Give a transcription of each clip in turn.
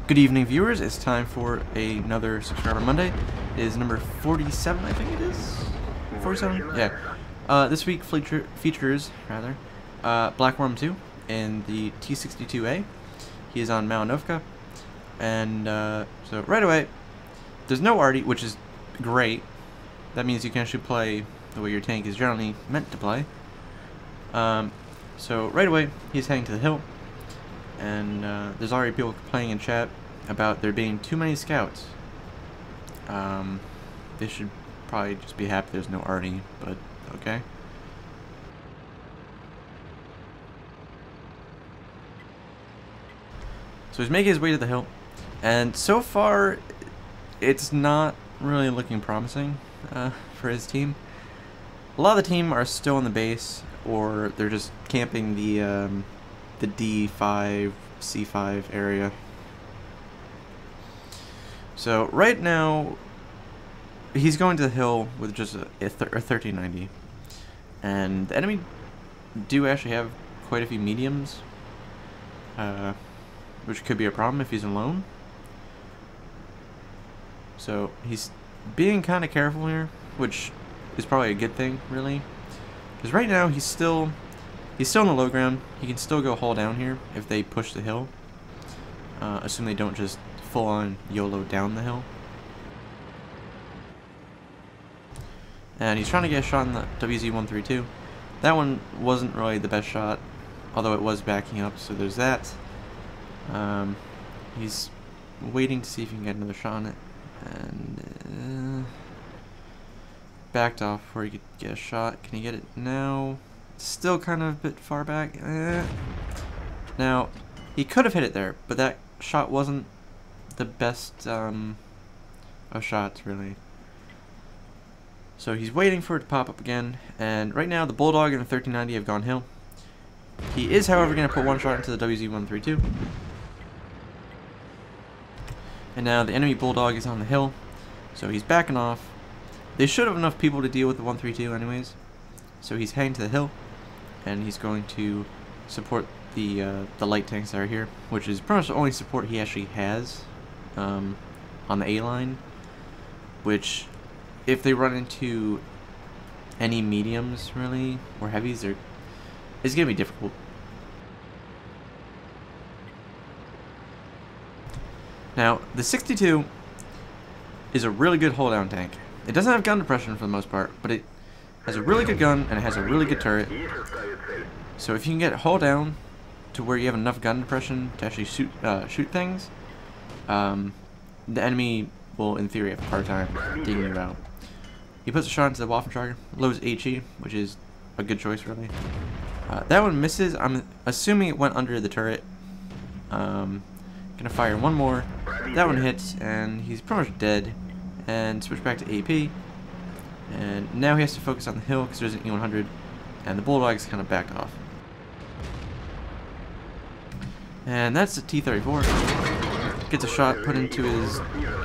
Good evening, viewers. It's time for another Subscriber Monday. It is number 47, I think it is? 47? Yeah. This week features BlackWorm02 in the T-62A. He is on Malinovka. And so right away, there's no arty, which is great. That means you can actually play the way your tank is generally meant to play. So right away, he's heading to the hill. And there's already people complaining in chat about there being too many scouts. They should probably just be happy there's no arty, but okay. So he's making his way to the hill, and so far it's not really looking promising for his team. A lot of the team are still in the base, or they're just camping the D5, C5 area. So right now, he's going to the hill with just a 1390, and the enemy do actually have quite a few mediums, which could be a problem if he's alone. So he's being kind of careful here, which is probably a good thing, really, because right now he's still in the low ground. He can still go haul down here if they push the hill. Assume they don't just full-on YOLO down the hill. And he's trying to get a shot on the WZ-132. That one wasn't really the best shot, although it was backing up, so there's that. He's waiting to see if he can get another shot on it. And backed off before he could get a shot. Can he get it now? Still kind of a bit far back. Now, he could have hit it there, but that shot wasn't the best of shots, really. So he's waiting for it to pop up again, and right now the Bulldog and the 1390 have gone hill. He is, however, going to put one shot into the WZ-132. And now the enemy Bulldog is on the hill, so he's backing off. They should have enough people to deal with the 132 anyways. So he's heading to the hill, and he's going to support the light tanks that are here, which is pretty much the only support he actually has on the A line. Which, if they run into any mediums really or heavies, it's gonna be difficult. Now the 62 is a really good hold down tank. It doesn't have gun depression for the most part, but it has a really good gun and it has a really good turret. So if you can get hull down to where you have enough gun depression to actually shoot things, the enemy will, in theory, have a hard time digging you out. He puts a shot into the Waffentrager, loads HE, which is a good choice, really. That one misses. I'm assuming it went under the turret. Gonna fire one more. That one hits, and he's pretty much dead. And switch back to AP. And now he has to focus on the hill because there's an E100, and the Bulldog's kind of backed off. And that's the T-34. Gets a shot put into his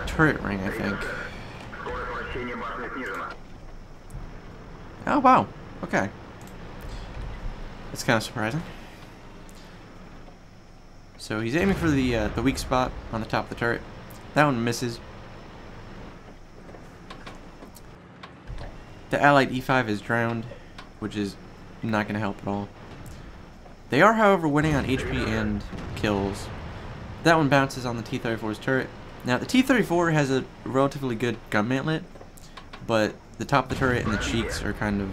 turret ring, I think. Oh wow, okay. That's kind of surprising. So he's aiming for the weak spot on the top of the turret. That one misses. The allied E5 is drowned, which is not going to help at all. They are, however, winning on HP and kills. That one bounces on the T-34's turret. Now, the T-34 has a relatively good gun mantlet, but the top of the turret and the cheeks are kind of...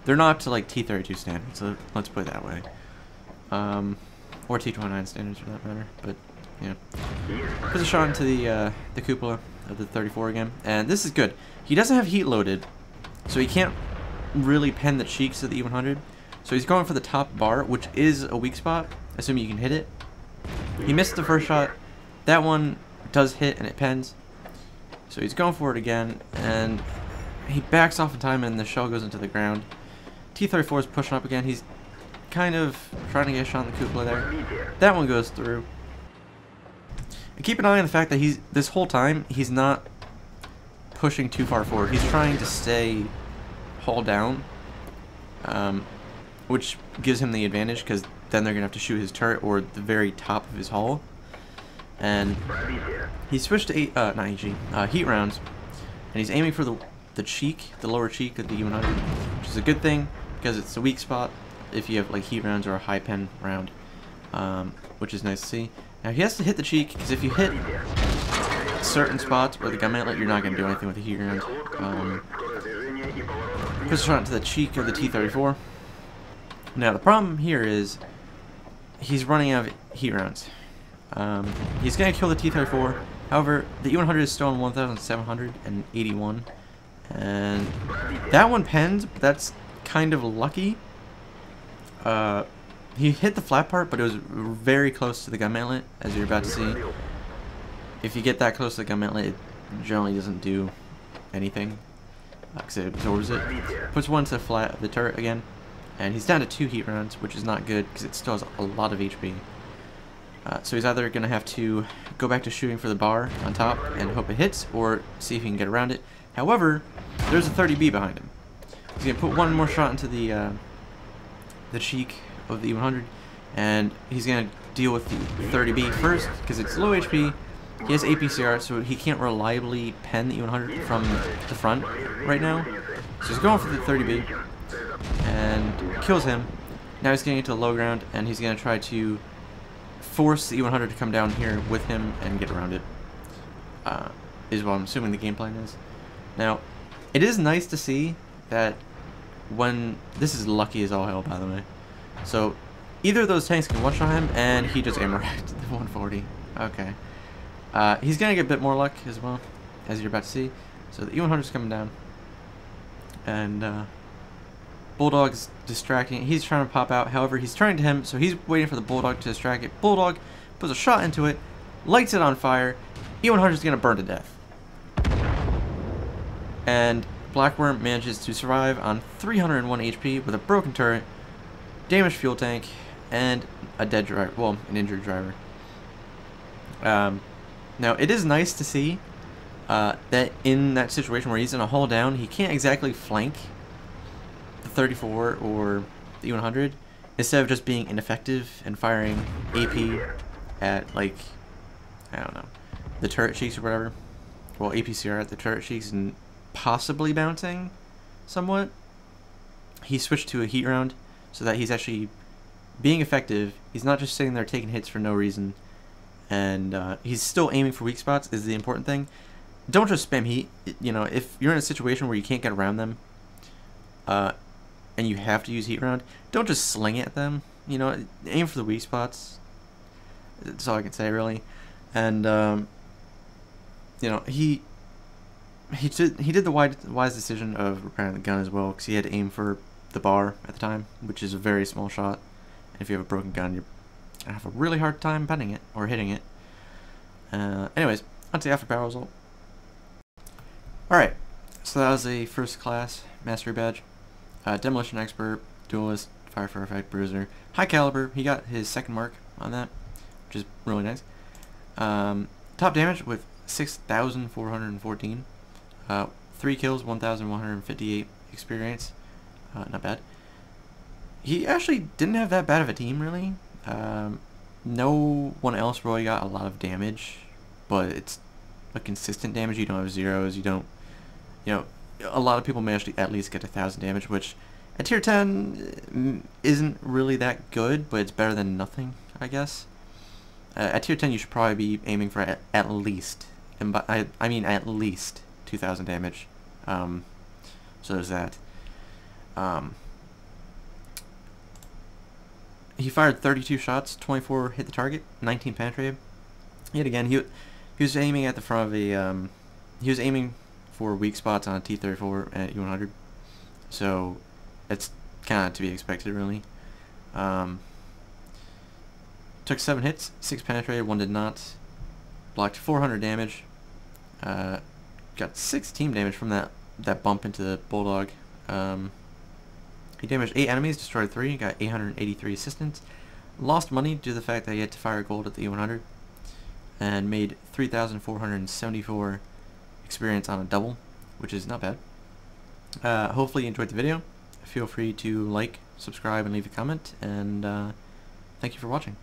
they're not up to, like, T-32 standards, so let's put it that way. Or T-29 standards, for that matter, but, yeah. Puts a shot into the cupola of the 34 again, and this is good. He doesn't have heat loaded, so he can't really pen the cheeks of the E100. So he's going for the top bar, which is a weak spot, assuming you can hit it. He missed the first shot. That one does hit and it pens. So he's going for it again, and he backs off in time and the shell goes into the ground. T-34 is pushing up again. He's kind of trying to get a shot on the cupola there. That one goes through. And keep an eye on the fact that this whole time he's not pushing too far forward. He's trying to stay hull down, which gives him the advantage because then they're gonna have to shoot his turret or the very top of his hull. And he switched to heat rounds, and he's aiming for the cheek, the lower cheek of the E100, which is a good thing because it's a weak spot if you have like heat rounds or a high pen round, which is nice to see. Now he has to hit the cheek because if you hit certain spots or the gun mantlet, you're not going to do anything with the heat round. Puts a shot into the cheek of the T-34. Now the problem here is he's running out of heat rounds. He's going to kill the T-34. However, the E100 is still on 1,781, and that one pens, but that's kind of lucky. He hit the flat part, but it was very close to the gun mantlet, as you're about to see. If you get that close to the gun mantlet, it generally doesn't do anything, because it absorbs it. Puts one to the flat of the turret again, and he's down to 2 heat rounds, which is not good, because it still has a lot of HP. So he's either going to have to go back to shooting for the bar on top and hope it hits, or see if he can get around it. However, there's a 30B behind him. He's going to put one more shot into the cheek of the E100, and he's going to deal with the 30B first, because it's low HP. He has APCR, so he can't reliably pen the E100 from the front right now. So he's going for the 30B, and kills him. Now he's getting into low ground, and he's going to try to force the E100 to come down here with him and get around it, is what I'm assuming the game plan is. Now, it is nice to see that when... This is lucky as all hell, by the way. So, either of those tanks can one-shot him, and he just aim-wrecked the 140. Okay. He's going to get a bit more luck as well, as you're about to see. So, the E100's coming down. And, Bulldog's distracting. He's trying to pop out. However, he's turning to him, so he's waiting for the Bulldog to distract it. Bulldog puts a shot into it, lights it on fire. E100 is going to burn to death. And BlackWorm manages to survive on 301 HP with a broken turret, damaged fuel tank, and a dead driver. Well, an injured driver. Now, it is nice to see that in that situation where he's in a hull down, he can't exactly flank the 34 or the E100, instead of just being ineffective and firing AP at, like, I don't know, the turret cheeks or whatever. Well, APCR at the turret cheeks and possibly bouncing somewhat. He switched to a heat round so that he's actually being effective. He's not just sitting there taking hits for no reason, and he's still aiming for weak spots is the important thing. Don't just spam heat. You know, if you're in a situation where you can't get around them, and you have to use heat round, don't just sling it at them. You know, aim for the weak spots. That's all I can say, really. And you know, he did the wise decision of repairing the gun as well, because he had to aim for the bar at the time, which is a very small shot. And if you have a broken gun, you're gonna have a really hard time penning it or hitting it. Anyways, on to the after power result. All right, so that was a first class mastery badge. Demolition expert, duelist, firefighter effect, bruiser, high caliber. He got his second mark on that, which is really nice. Top damage with 6,414. 3 kills, 1,158 experience. Not bad. He actually didn't have that bad of a team, really. No one else really got a lot of damage, but it's a consistent damage. You don't have zeros. You don't, you know, a lot of people may actually at least get 1,000 damage, which at tier 10 isn't really that good, but it's better than nothing, I guess. At tier 10, you should probably be aiming for at least, and by, I mean at least 2,000 damage. So there's that. He fired 32 shots, 24 hit the target, 19 penetrated. Yet again, he was aiming at the front of a he was aiming for weak spots on a T-34 at E100, so it's kind of to be expected, really. Took 7 hits, 6 penetrated, 1 did not. Blocked 400 damage. Got 6 team damage from that bump into the Bulldog. He damaged 8 enemies, destroyed 3, got 883 assistance. Lost money due to the fact that he had to fire gold at the E100. And made 3,474 experience on a double, which is not bad. Hopefully you enjoyed the video. Feel free to like, subscribe, and leave a comment. And Thank you for watching.